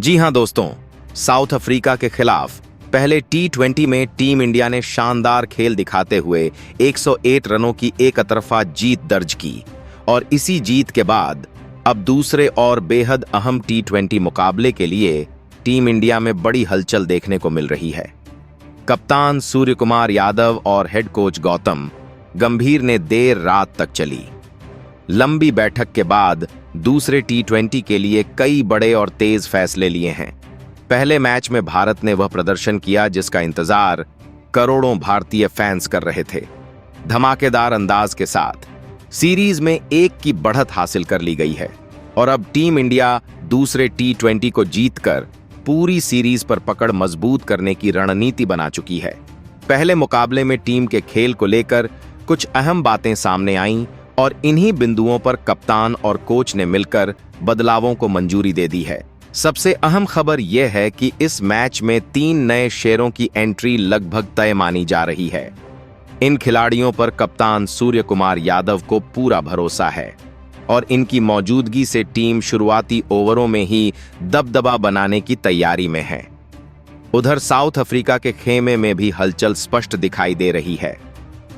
जी हां दोस्तों, south Africa के खिलाफ पहले टी20 में टीम इंडिया ने शानदार खेल दिखाते हुए 108 रनों की एकतरफा जीत दर्ज की और इसी जीत के बाद अब दूसरे और बेहद अहम टी20 मुकाबले के लिए टीम इंडिया में बड़ी हलचल देखने को मिल रही है। कप्तान सूर्यकुमार यादव और हेड कोच गौतम गंभीर ने देर रात तक चली लंबी बैठक के बाद दूसरे टी20 के लिए कई बड़े और तेज फैसले लिए हैं। पहले मैच में भारत ने वह प्रदर्शन किया जिसका इंतजार करोड़ों भारतीय फैंस कर रहे थे। धमाकेदार अंदाज के साथ सीरीज में 1 की बढ़त हासिल कर ली गई है और अब टीम इंडिया दूसरे टी20 को जीतकर पूरी सीरीज पर पकड़ मजबूत करने की रणनीति बना चुकी है। पहले मुकाबले में टीम के खेल को लेकर कुछ अहम बातें सामने आईं और इन्हीं बिंदुओं पर कप्तान और कोच ने मिलकर बदलावों को मंजूरी दे दी है। सबसे अहम खबर यह है कि इस मैच में 3 नए शेरों की एंट्री लगभग तय मानी जा रही है। इन खिलाड़ियों पर कप्तान सूर्यकुमार यादव को पूरा भरोसा है और इनकी मौजूदगी से टीम शुरुआती ओवरों में ही दबदबा बनाने की तैयारी में है। उधर साउथ अफ्रीका के खेमे में भी हलचल स्पष्ट दिखाई दे रही है।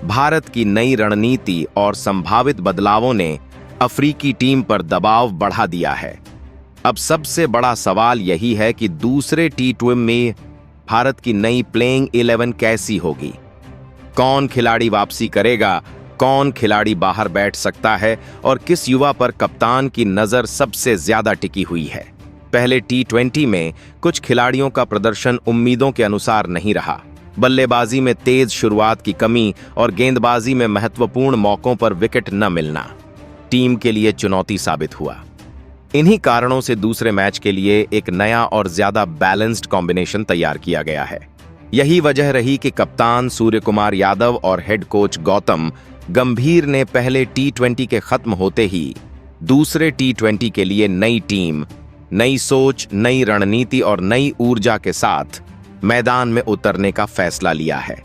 भारत की नई रणनीति और संभावित बदलावों ने अफ्रीकी टीम पर दबाव बढ़ा दिया है। अब सबसे बड़ा सवाल यही है कि दूसरे टी20 में भारत की नई प्लेइंग 11 कैसी होगी। कौन खिलाड़ी वापसी करेगा, कौन खिलाड़ी बाहर बैठ सकता है और किस युवा पर कप्तान की नजर सबसे ज्यादा टिकी हुई है। पहले टी20 में कुछ खिलाड़ियों का प्रदर्शन उम्मीदों के अनुसार नहीं रहा। बल्लेबाजी में तेज शुरुआत की कमी और गेंदबाजी में महत्वपूर्ण मौकों पर विकेट न मिलना टीम के लिए चुनौती साबित हुआ। इन्हीं कारणों से दूसरे मैच के लिए एक नया और ज्यादा बैलेंस्ड कॉम्बिनेशन तैयार किया गया है। यही वजह रही कि कप्तान सूर्यकुमार यादव और हेड कोच गौतम गंभीर ने पहले टी20 के खत्म होते ही दूसरे टी20 के लिए नई टीम, नई सोच, नई रणनीति और नई ऊर्जा के साथ मैदान में उतरने का फैसला लिया है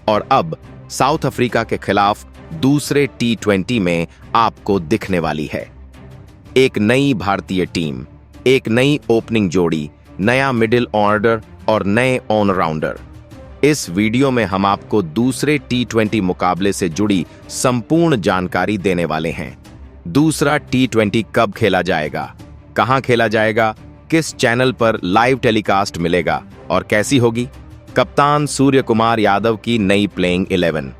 और अब साउथ अफ्रीका के खिलाफ दूसरे टी20 में आपको दिखने वाली है एक नई भारतीय टीम, एक नई ओपनिंग जोड़ी, नया मिडिल ऑर्डर और नए ऑलराउंडर। इस वीडियो में हम आपको दूसरे टी20 मुकाबले से जुड़ी संपूर्ण जानकारी देने वाले हैं। दूसरा टी20 कब खेला जाएगा, कहां खेला जाएगा, किस चैनल पर लाइव टेलीकास्ट मिलेगा और कैसी होगी कप्तान सूर्यकुमार यादव की नई प्लेइंग 11।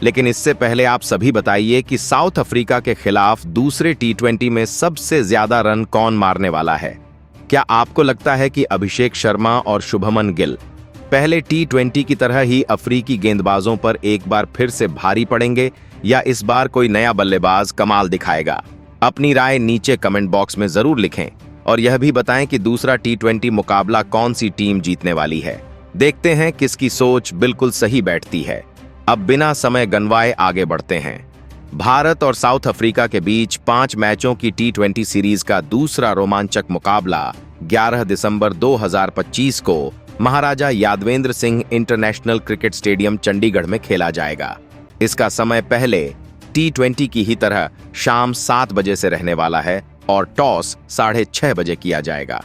लेकिन इससे पहले आप सभी बताइए कि साउथ अफ्रीका के खिलाफ दूसरे टी20 में सबसे ज्यादा रन कौन मारने वाला है। क्या आपको लगता है कि अभिषेक शर्मा और शुभमन गिल पहले टी20 की तरह ही अफ्रीकी गेंदबाजों पर एक बार फिर से भारी पड़ेंगे या इस बार कोई नया बल्लेबाज कमाल दिखाएगा? अपनी राय नीचे कमेंट बॉक्स में जरूर लिखें और यह भी बताएं कि दूसरा टी20 मुकाबला कौन सी टीम जीतने वाली है। देखते हैं किसकी सोच बिल्कुल सही बैठती है। अब बिना समय गंवाए आगे बढ़ते हैं। भारत और साउथ अफ्रीका के बीच 5 मैचों की टी20 सीरीज का दूसरा रोमांचक मुकाबला 11 दिसंबर 2025 को Maharaja Yadavendra Singh international cricket stadium Chandigarh में खेला जाएगा। इसका समय पहले टी20 की ही तरह शाम 7 बजे से रहने वाला है और टॉस 6:30 बजे किया जाएगा।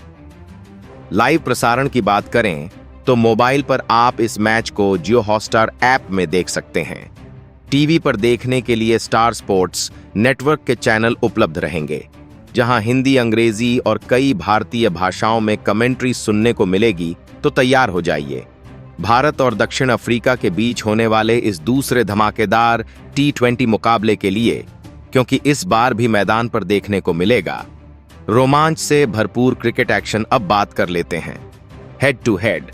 लाइव प्रसारण की बात करें तो मोबाइल पर आप इस मैच को जियो हॉटस्टार ऐप में देख सकते हैं। टीवी पर देखने के लिए स्टार स्पोर्ट्स नेटवर्क के चैनल उपलब्ध रहेंगे, जहां हिंदी, अंग्रेजी और कई भारतीय भाषाओं में कमेंट्री सुनने को मिलेगी। तो तैयार हो जाइए भारत और दक्षिण अफ्रीका के बीच होने वाले इस दूसरे धमाकेदार टी20 मुकाबले के लिए, क्योंकि इस बार भी मैदान पर देखने को मिलेगा रोमांच से भरपूर क्रिकेट एक्शन। अब बात कर लेते हैं हेड टू हेड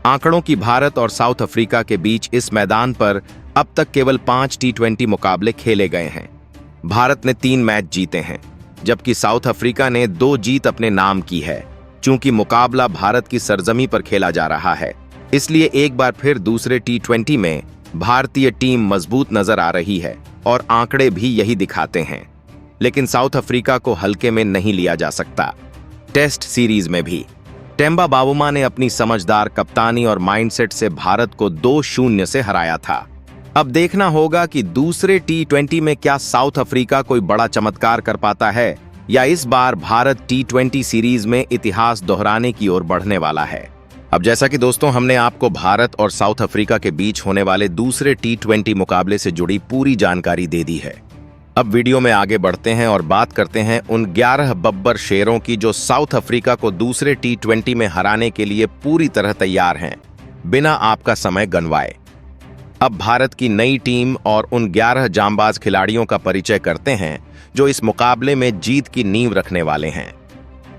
आंकड़ों की। भारत और साउथ अफ्रीका के बीच इस मैदान पर अब तक केवल 5 टी20 मुकाबले खेले गए हैं। भारत ने 3 मैच जीते हैं जबकि साउथ अफ्रीका ने 2 जीत अपने नाम की है। चूंकि मुकाबला भारत की सरजमी पर खेला जा रहा है, इसलिए एक बार फिर दूसरे टी20 में भारतीय टीम मजबूत नजर आ रही है और आंकड़े भी यही दिखाते हैं। लेकिन साउथ अफ्रीका को हल्के में नहीं लिया जा सकता। टेस्ट सीरीज में भी टेम्बा बावुमा ने अपनी समझदार कप्तानी और माइंडसेट से भारत को 2-0 से हराया था। अब देखना होगा कि दूसरे टी20 में क्या साउथ अफ्रीका कोई बड़ा चमत्कार कर पाता है या इस बार भारत T20 सीरीज में इतिहास दोहराने की ओर बढ़ने वाला है? अब जैसा कि दोस्तों हमने आपको भारत और साउथ अफ्रीका के बीच होने वाले दूसरे T20 मुकाबले से जुड़ी पूरी जानकारी दे दी है। अब वीडियो में आगे बढ़ते हैं और बात करते हैं उन 11 बब्बर शेरों की जो साउथ अफ्रीका को दूसरे T20 में हराने के लिए पूरी तरह तैयार हैं, बिना आपका समय गंवाए। अब भारत की नई टीम और उन 11 जांबाज खिलाड़ियों का परिचय करते हैं जो इस मुकाबले में जीत की नींव रखने वाले हैं।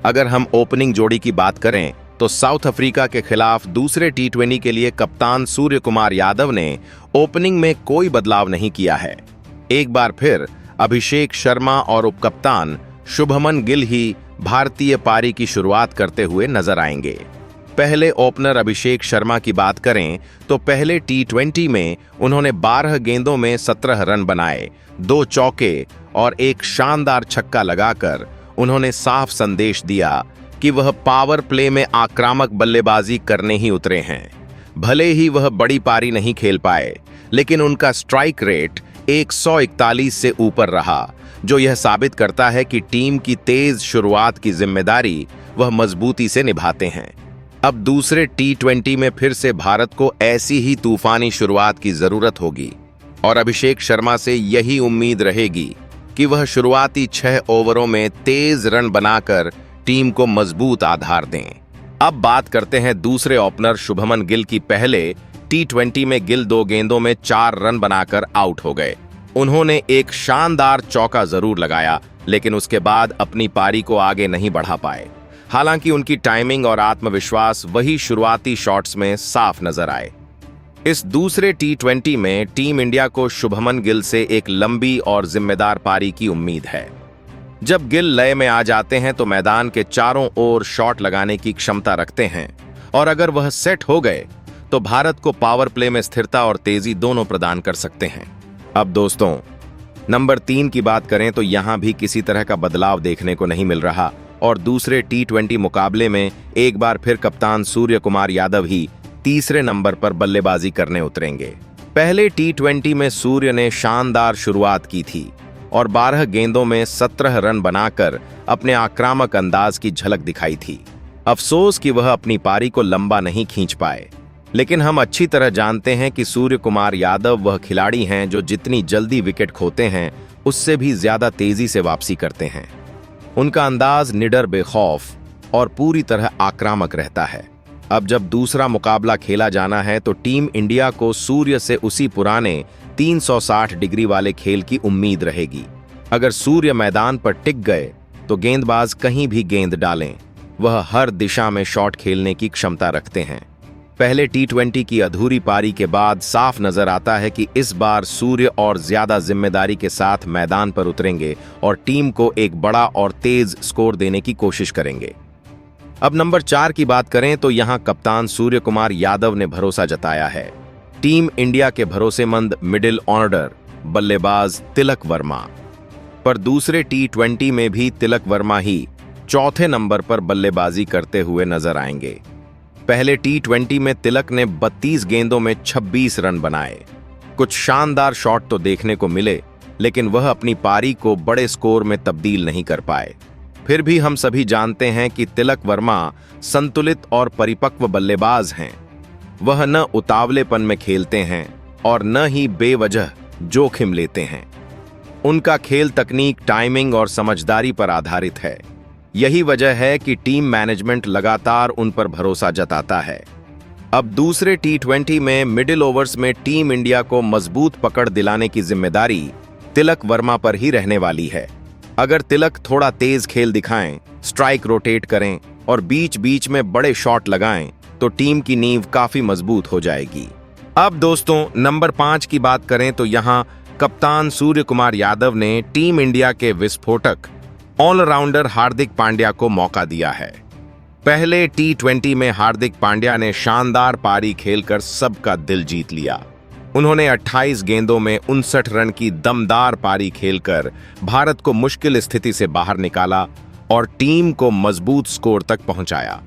अगर हम ओपनिंग जोड़ी की बात करें तो साउथ अफ्रीका के खिलाफ दूसरे T20 के लिए कप्तान सूर्य कुमार यादव ने ओपनिंग में कोई बदलाव नहीं किया है। एक बार फिर अभिषेक शर्मा और उपकप्तान शुभमन गिल ही भारतीय पारी की शुरुआत करते हुए नजर आएंगे। पहले ओपनर अभिषेक शर्मा की बात करें तो पहले T20 में उन्होंने 12 गेंदों में 17 रन बनाए, 2 चौके और एक शानदार छक्का लगाकर उन्होंने साफ संदेश दिया कि वह पावर प्ले में आक्रामक बल्लेबाजी करने ही उतरे हैं। भले ही वह बड़ी पारी नहीं खेल पाए, लेकिन उनका स्ट्राइक रेट 141 से ऊपर रहा, जो यह साबित करता है कि टीम की तेज शुरुआत की जिम्मेदारी वह मजबूती से निभाते हैं। अब दूसरे T20 में फिर से भारत को ऐसी ही तूफानी शुरुआत की जरूरत होगी और अभिषेक शर्मा से यही उम्मीद रहेगी कि वह शुरुआती 6 ओवरों में तेज रन बनाकर टीम को मजबूत आधार दें। अब बात करते हैं दूसरे ओपनर शुभमन गिल की। पहले T20 में गिल 2 गेंदों में 4 रन बनाकर आउट हो गए। उन्होंने एक शानदार चौका जरूर लगाया, लेकिन उसके बाद अपनी पारी को आगे नहीं बढ़ा पाए। हालांकि उनकी टाइमिंग और आत्मविश्वास वही शुरुआती शॉट्स में साफ नजर आए। इस दूसरे T20 में टीम इंडिया को शुभमन गिल से एक लंबी और जिम्मेदार पारी की उम्मीद है। जब गिल लय में आ जाते हैं तो मैदान के चारों ओर शॉट लगाने की क्षमता रखते हैं और अगर वह सेट हो गए तो भारत को पावर प्ले में स्थिरता और तेजी दोनों प्रदान कर सकते हैं। अब दोस्तों नंबर 3 की बात करें तो यहां भी किसी तरह का बदलाव देखने को नहीं मिल रहा और दूसरे T20 मुकाबले में एक बार फिर कप्तान सूर्य कुमार यादव ही तीसरे नंबर पर बल्लेबाजी करने उतरेंगे। पहले T20 में सूर्य ने शानदार शुरुआत की थी और 12 गेंदों में 17 रन बनाकर अपने आक्रामक अंदाज की झलक दिखाई थी। अफसोस कि वह अपनी पारी को लंबा नहीं खींच पाए, लेकिन हम अच्छी तरह जानते हैं कि सूर्य कुमार यादव वह खिलाड़ी हैं जो जितनी जल्दी विकेट खोते हैं उससे भी ज्यादा तेजी से वापसी करते हैं। उनका अंदाज निडर, बेखौफ और पूरी तरह आक्रामक रहता है। अब जब दूसरा मुकाबला खेला जाना है तो टीम इंडिया को सूर्य से उसी पुराने 360 डिग्री वाले खेल की उम्मीद रहेगी। अगर सूर्य मैदान पर टिक गए तो गेंदबाज कहीं भी गेंद डालें, वह हर दिशा में शॉट खेलने की क्षमता रखते हैं। पहले T20 की अधूरी पारी के बाद साफ नजर आता है कि इस बार सूर्य और ज्यादा जिम्मेदारी के साथ मैदान पर उतरेंगे और टीम को एक बड़ा और तेज स्कोर देने की कोशिश करेंगे। अब नंबर 4 की बात करें तो यहां कप्तान सूर्य कुमार यादव ने भरोसा जताया है टीम इंडिया के भरोसेमंद मिडिल ऑर्डर बल्लेबाज तिलक वर्मा पर। दूसरे T20 में भी तिलक वर्मा ही चौथे नंबर पर बल्लेबाजी करते हुए नजर आएंगे। पहले T20 में तिलक ने 32 गेंदों में 26 रन बनाए। कुछ शानदार शॉट तो देखने को मिले, लेकिन वह अपनी पारी को बड़े स्कोर में तब्दील नहीं कर पाए। फिर भी हम सभी जानते हैं कि तिलक वर्मा संतुलित और परिपक्व बल्लेबाज हैं। वह न उतावलेपन में खेलते हैं और न ही बेवजह जोखिम लेते हैं। उनका खेल तकनीक, टाइमिंग और समझदारी पर आधारित है। यही वजह है कि टीम मैनेजमेंट लगातार उन पर भरोसा जताता है। अब दूसरे T20 में मिडिल ओवर्स में टीम इंडिया को मजबूत पकड़ दिलाने की जिम्मेदारी तिलक वर्मा पर ही रहने वाली है। अगर तिलक थोड़ा तेज खेल दिखाएं, स्ट्राइक रोटेट करें और बीच बीच में बड़े शॉट लगाएं तो टीम की नींव काफी मजबूत हो जाएगी। अब दोस्तों नंबर 5 की बात करें तो यहां कप्तान सूर्य कुमार यादव ने टीम इंडिया के विस्फोटक ऑलराउंडर हार्दिक पांड्या को मौका दिया है। पहले T20 में हार्दिक पांड्या ने शानदार पारी खेलकर सबका दिल जीत लिया। उन्होंने 28 गेंदों में 59 रन की दमदार पारी खेलकर भारत को मुश्किल स्थिति से बाहर निकाला और टीम को मजबूत स्कोर तक पहुंचाया।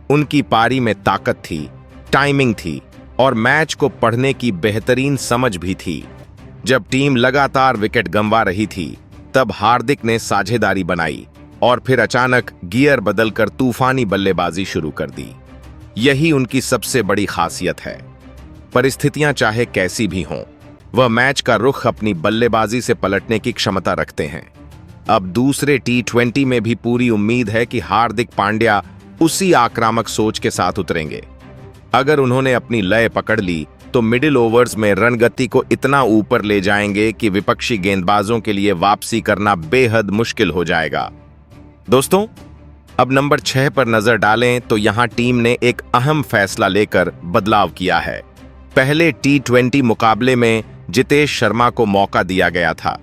उनकी पारी में ताकत थी, टाइमिंग थी और मैच को पढ़ने की बेहतरीन समझ भी थी। जब टीम लगातार विकेट गंवा रही थी, तब हार्दिक ने साझेदारी बनाई और फिर अचानक गियर बदलकर तूफानी बल्लेबाजी शुरू कर दी। यही उनकी सबसे बड़ी खासियत है। परिस्थितियां चाहे कैसी भी हों, वह मैच का रुख अपनी बल्लेबाजी से पलटने की क्षमता रखते हैं। अब दूसरे T20 में भी पूरी उम्मीद है कि हार्दिक पांड्या उसी आक्रामक सोच के साथ उतरेंगे। अगर उन्होंने अपनी लय पकड़ ली तो मिडिल ओवर्स में रन गति को इतना ऊपर ले जाएंगे कि विपक्षी गेंदबाजों के लिए वापसी करना बेहद मुश्किल हो जाएगा। दोस्तों, अब नंबर 6 पर नजर डालें तो यहां टीम ने एक अहम फैसला लेकर बदलाव किया है। पहले T20 मुकाबले में जितेश शर्मा को मौका दिया गया था,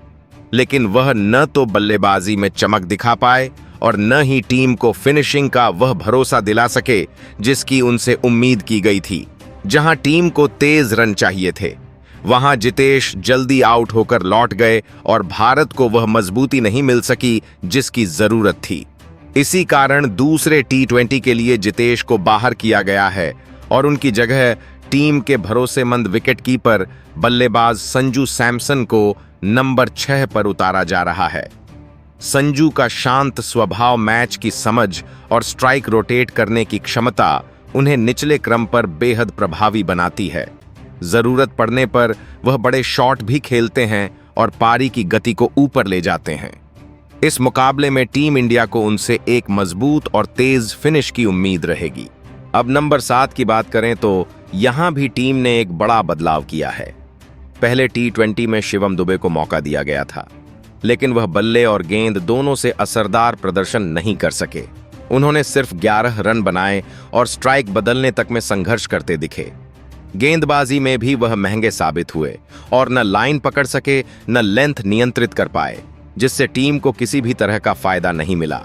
लेकिन वह न तो बल्लेबाजी में चमक दिखा पाए और न ही टीम को फिनिशिंग का वह भरोसा दिला सके जिसकी उनसे उम्मीद की गई थी। जहां टीम को तेज रन चाहिए थे, वहां जितेश जल्दी आउट होकर लौट गए और भारत को वह मजबूती नहीं मिल सकी जिसकी जरूरत थी। इसी कारण दूसरे T20 के लिए जितेश को बाहर किया गया है और उनकी जगह टीम के भरोसेमंद विकेटकीपर बल्लेबाज संजू सैमसन को नंबर 6 पर उतारा जा रहा है। संजू का शांत स्वभाव, मैच की समझ और स्ट्राइक रोटेट करने की क्षमता उन्हें निचले क्रम पर बेहद प्रभावी बनाती है। जरूरत पड़ने पर वह बड़े शॉट भी खेलते हैं और पारी की गति को ऊपर ले जाते हैं। इस मुकाबले में टीम इंडिया को उनसे एक मजबूत और तेज फिनिश की उम्मीद रहेगी। अब नंबर 7 की बात करें तो यहां भी टीम ने एक बड़ा बदलाव किया है। पहले T20 में शिवम दुबे को मौका दिया गया था, लेकिन वह बल्ले और गेंद दोनों से असरदार प्रदर्शन नहीं कर सके। उन्होंने सिर्फ 11 रन बनाए और स्ट्राइक बदलने तक में संघर्ष करते दिखे। गेंदबाजी में भी वह महंगे साबित हुए और न लाइन पकड़ सके न लेंथ नियंत्रित कर पाए, जिससे टीम को किसी भी तरह का फायदा नहीं मिला।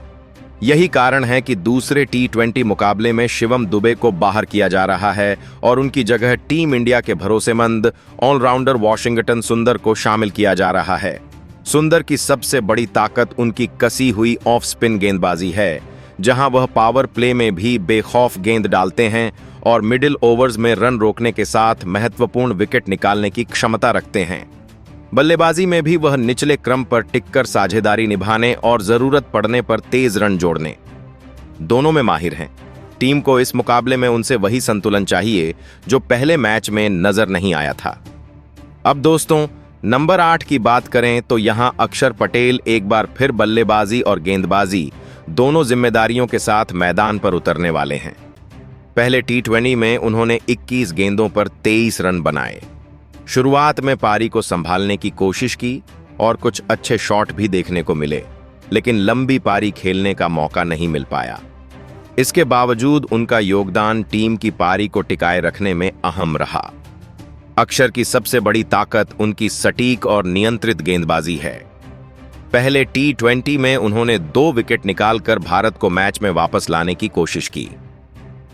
यही कारण है कि दूसरे T20 मुकाबले में शिवम दुबे को बाहर किया जा रहा है और उनकी जगह टीम इंडिया के भरोसेमंद ऑलराउंडर वाशिंगटन सुंदर को शामिल किया जा रहा है। सुंदर की सबसे बड़ी ताकत उनकी कसी हुई ऑफ स्पिन गेंदबाजी है, जहां वह पावर प्ले में भी बेखौफ गेंद डालते हैं और मिडिल ओवर्स में रन रोकने के साथ महत्वपूर्ण विकेट निकालने की क्षमता रखते हैं। बल्लेबाजी में भी वह निचले क्रम पर टिककर साझेदारी निभाने और जरूरत पड़ने पर तेज रन जोड़ने दोनों में माहिर हैं। टीम को इस मुकाबले में उनसे वही संतुलन चाहिए जो पहले मैच में नजर नहीं आया था। अब दोस्तों, नंबर 8 की बात करें तो यहां अक्षर पटेल एक बार फिर बल्लेबाजी और गेंदबाजी दोनों जिम्मेदारियों के साथ मैदान पर उतरने वाले हैं। पहले T20 में उन्होंने 21 गेंदों पर 23 रन बनाए। शुरुआत में पारी को संभालने की कोशिश की और कुछ अच्छे शॉट भी देखने को मिले, लेकिन लंबी पारी खेलने का मौका नहीं मिल पाया। इसके बावजूद उनका योगदान टीम की पारी को टिकाए रखने में अहम रहा। अक्षर की सबसे बड़ी ताकत उनकी सटीक और नियंत्रित गेंदबाजी है। पहले T20 में उन्होंने 2 विकेट निकालकर भारत को मैच में वापस लाने की कोशिश की।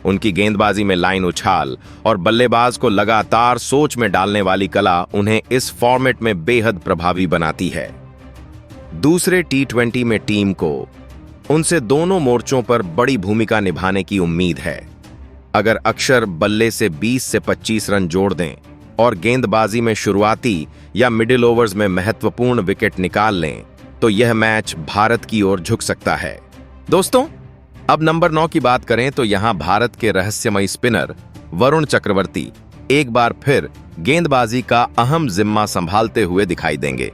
उनकी गेंदबाजी में लाइन उछाल और बल्लेबाज को लगातार सोच में डालने वाली कला उन्हें इस फॉर्मेट में बेहद प्रभावी बनाती है। दूसरे T20 में टीम को उनसे दोनों मोर्चों पर बड़ी भूमिका निभाने की उम्मीद है। अगर अक्षर बल्ले से 20 से 25 रन जोड़ दें और गेंदबाजी में शुरुआती या मिडिल ओवर्स में महत्वपूर्ण विकेट निकाल लें तो यह मैच भारत की ओर झुक सकता है। दोस्तों, अब नंबर 9 की बात करें तो यहां भारत के रहस्यमयी स्पिनर वरुण चक्रवर्ती एक बार फिर गेंदबाजी का अहम जिम्मा संभालते हुए दिखाई देंगे।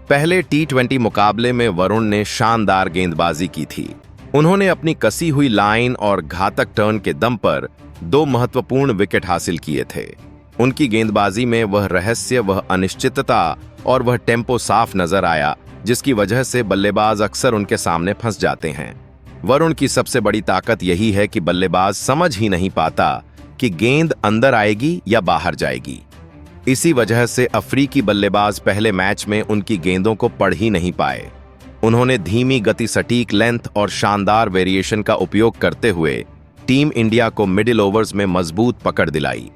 पहले T20 मुकाबले में वरुण ने शानदार गेंदबाजी की थी। उन्होंने अपनी कसी हुई लाइन और घातक टर्न के दम पर 2 महत्वपूर्ण विकेट हासिल किए थे। उनकी गेंदबाजी में वह रहस्य, वह अनिश्चितता और वह टेम्पो साफ नजर आया, जिसकी वजह से बल्लेबाज अक्सर उनके सामने फंस जाते हैं। वरुण की सबसे बड़ी ताकत यही है कि बल्लेबाज समझ ही नहीं पाता कि गेंद अंदर आएगी या बाहर जाएगी। इसी वजह से अफ्रीकी बल्लेबाज पहले मैच में उनकी गेंदों को पढ़ ही नहीं पाए। उन्होंने धीमी गति, सटीक लेंथ और शानदार वेरिएशन का उपयोग करते हुए टीम इंडिया को मिडिल ओवर्स में मजबूत पकड़ दिलाई।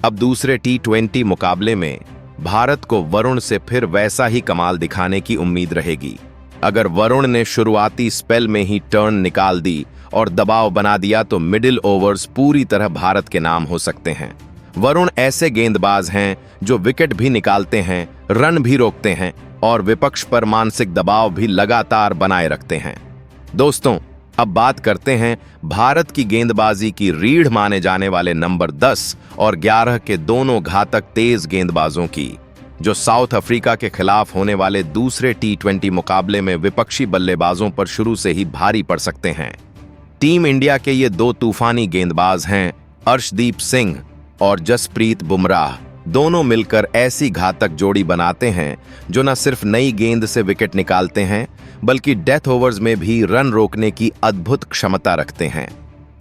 अब दूसरे T20 मुकाबले में भारत को वरुण से फिर वैसा ही कमाल दिखाने की उम्मीद रहेगी। अगर वरुण ने शुरुआती स्पेल में ही टर्न निकाल दी और दबाव बना दिया तो मिडिल ओवर्स पूरी तरह भारत के नाम हो सकते हैं। वरुण ऐसे गेंदबाज हैं जो विकेट भी निकालते हैं, रन भी रोकते हैं और विपक्ष पर मानसिक दबाव भी लगातार बनाए रखते हैं। दोस्तों, अब बात करते हैं भारत की गेंदबाजी की रीढ़ माने जाने वाले नंबर 10 और 11 के दोनों घातक तेज गेंदबाजों की, जो साउथ अफ्रीका के खिलाफ होने वाले दूसरे T20 मुकाबले में विपक्षी बल्लेबाजों पर शुरू से ही भारी पड़ सकते हैं। टीम इंडिया के ये दो तूफानी गेंदबाज हैं अर्शदीप सिंह और जसप्रीत बुमराह। दोनों मिलकर ऐसी घातक जोड़ी बनाते हैं जो न सिर्फ नई गेंद से विकेट निकालते हैं, बल्कि डेथ ओवर्स में भी रन रोकने की अद्भुत क्षमता रखते हैं।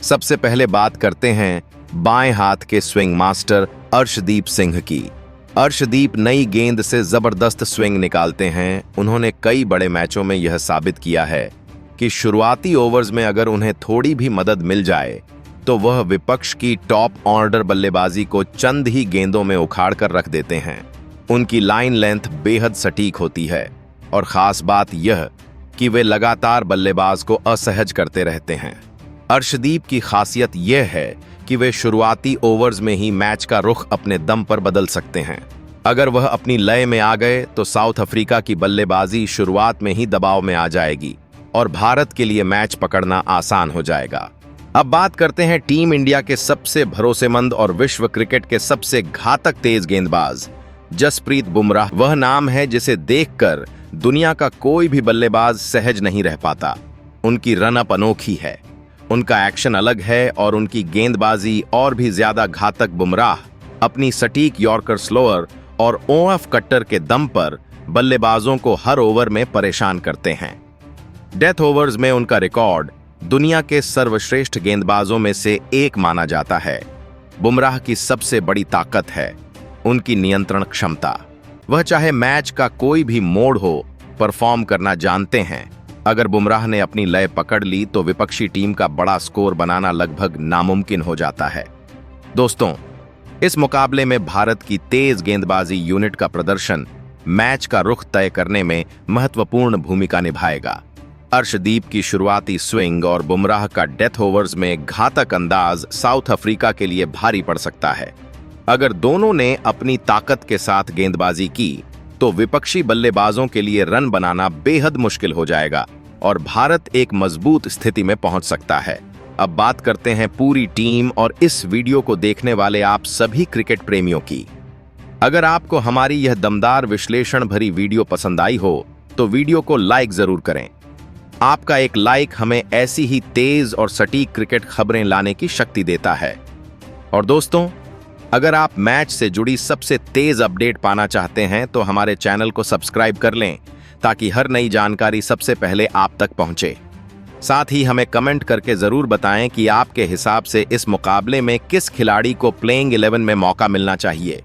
सबसे पहले बात करते हैं बाएं हाथ के स्विंग मास्टर अर्शदीप सिंह की। अर्शदीप नई गेंद से जबरदस्त स्विंग निकालते हैं। उन्होंने कई बड़े मैचों में यह साबित किया है कि शुरुआती ओवर्स में अगर उन्हें थोड़ी भी मदद मिल जाए तो वह विपक्ष की टॉप ऑर्डर बल्लेबाजी को चंद ही गेंदों में उखाड़ कर रख देते हैं। उनकी लाइन लेंथ बेहद सटीक होती है और खास बात यह कि वे लगातार बल्लेबाज को असहज करते रहते हैं। अर्शदीप की खासियत यह है कि वे शुरुआती ओवर्स में ही मैच का रुख अपने दम पर बदल सकते हैं। अगर वह अपनी लय में आ गए तो साउथ अफ्रीका की बल्लेबाजी शुरुआत में ही दबाव में आ जाएगी और भारत के लिए मैच पकड़ना आसान हो जाएगा। अब बात करते हैं टीम इंडिया के सबसे भरोसेमंद और विश्व क्रिकेट के सबसे घातक तेज गेंदबाज जसप्रीत बुमराह। वह नाम है जिसे देखकर दुनिया का कोई भी बल्लेबाज सहज नहीं रह पाता। उनकी रनअप अनोखी है, उनका एक्शन अलग है और उनकी गेंदबाजी और भी ज्यादा घातक। बुमराह अपनी सटीक यॉर्कर स्लोअर और ऑफ कट्टर के दम पर बल्लेबाजों को हर ओवर में परेशान करते हैं। डेथ ओवर्स में उनका रिकॉर्ड दुनिया के सर्वश्रेष्ठ गेंदबाजों में से एक माना जाता है। बुमराह की सबसे बड़ी ताकत है उनकी नियंत्रण क्षमता। वह चाहे मैच का कोई भी मोड़ हो, परफॉर्म करना जानते हैं। अगर बुमराह ने अपनी लय पकड़ ली तो विपक्षी टीम का बड़ा स्कोर बनाना लगभग नामुमकिन हो जाता है। दोस्तों, इस मुकाबले में भारत की तेज गेंदबाजी यूनिट का प्रदर्शन मैच का रुख तय करने में महत्वपूर्ण भूमिका निभाएगा। अर्शदीप की शुरुआती स्विंग और बुमराह का डेथ ओवर्स में घातक अंदाज साउथ अफ्रीका के लिए भारी पड़ सकता है। अगर दोनों ने अपनी ताकत के साथ गेंदबाजी की तो विपक्षी बल्लेबाजों के लिए रन बनाना बेहद मुश्किल हो जाएगा और भारत एक मजबूत स्थिति में पहुंच सकता है। अब बात करते हैं पूरी टीम और इस वीडियो को देखने वाले आप सभी क्रिकेट प्रेमियों की। अगर आपको हमारी यह दमदार विश्लेषण भरी वीडियो पसंद आई हो तो वीडियो को लाइक जरूर करें। आपका एक लाइक हमें ऐसी ही तेज और सटीक क्रिकेट खबरें लाने की शक्ति देता है। और दोस्तों, अगर आप मैच से जुड़ी सबसे तेज अपडेट पाना चाहते हैं तो हमारे चैनल को सब्सक्राइब कर लें ताकि हर नई जानकारी सबसे पहले आप तक पहुंचे। साथ ही हमें कमेंट करके जरूर बताएं कि आपके हिसाब से इस मुकाबले में किस खिलाड़ी को प्लेइंग 11 में मौका मिलना चाहिए।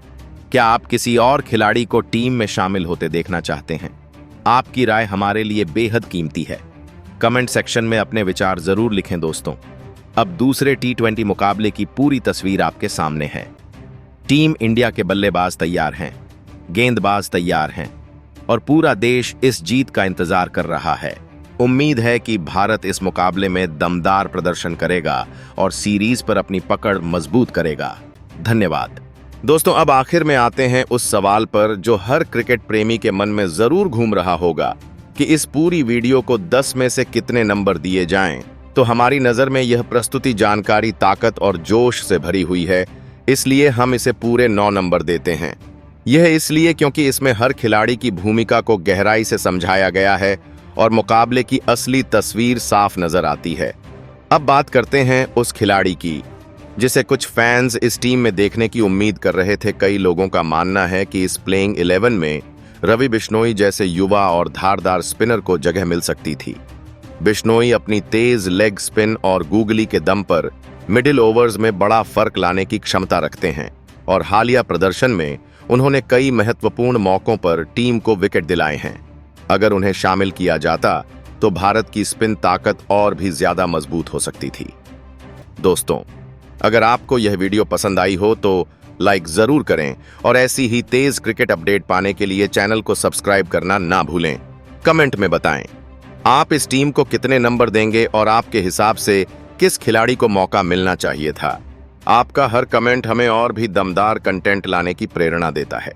क्या आप किसी और खिलाड़ी को टीम में शामिल होते देखना चाहते हैं? आपकी राय हमारे लिए बेहद कीमती है। कमेंट सेक्शन में अपने विचार जरूर लिखें। दोस्तों, अब दूसरे T20 मुकाबले की पूरी तस्वीर आपके सामने है। टीम इंडिया के बल्लेबाज तैयार हैं, गेंदबाज तैयार हैं और पूरा देश इस जीत का इंतजार कर रहा है। उम्मीद है कि भारत इस मुकाबले में दमदार प्रदर्शन करेगा और सीरीज पर अपनी पकड़ मजबूत करेगा। धन्यवाद। दोस्तों, अब आखिर में आते हैं उस सवाल पर जो हर क्रिकेट प्रेमी के मन में जरूर घूम रहा होगा कि इस पूरी वीडियो को 10 में से कितने नंबर दिए जाएं। तो हमारी नजर में यह प्रस्तुति जानकारी ताकत और जोश से भरी हुई है, इसलिए हम इसे पूरे 9 नंबर देते हैं। यह इसलिए क्योंकि इसमें हर खिलाड़ी की भूमिका को गहराई से समझाया गया है और मुकाबले की असली तस्वीर साफ नजर आती है। अब बात करते हैं उस खिलाड़ी की जिसे कुछ फैंस इस टीम में देखने की उम्मीद कर रहे थे। कई लोगों का मानना है कि इस प्लेइंग 11 में रवि बिश्नोई जैसे युवा और धारदार स्पिनर को जगह मिल सकती थी। बिश्नोई अपनी तेज लेग स्पिन और गूगली के दम पर मिडिल ओवर्स में बड़ा फर्क लाने की क्षमता रखते हैं और हालिया प्रदर्शन में उन्होंने कई महत्वपूर्ण मौकों पर टीम को विकेट दिलाए हैं। अगर उन्हें शामिल किया जाता तो भारत की स्पिन ताकत और भी ज्यादा मजबूत हो सकती थी। दोस्तों, अगर आपको यह वीडियो पसंद आई हो तो लाइक जरूर करें और ऐसी ही तेज क्रिकेट अपडेट पाने के लिए चैनल को सब्सक्राइब करना ना भूलें। कमेंट में बताएं आप इस टीम को कितने नंबर देंगे और आपके हिसाब से किस खिलाड़ी को मौका मिलना चाहिए था। आपका हर कमेंट हमें और भी दमदार कंटेंट लाने की प्रेरणा देता है।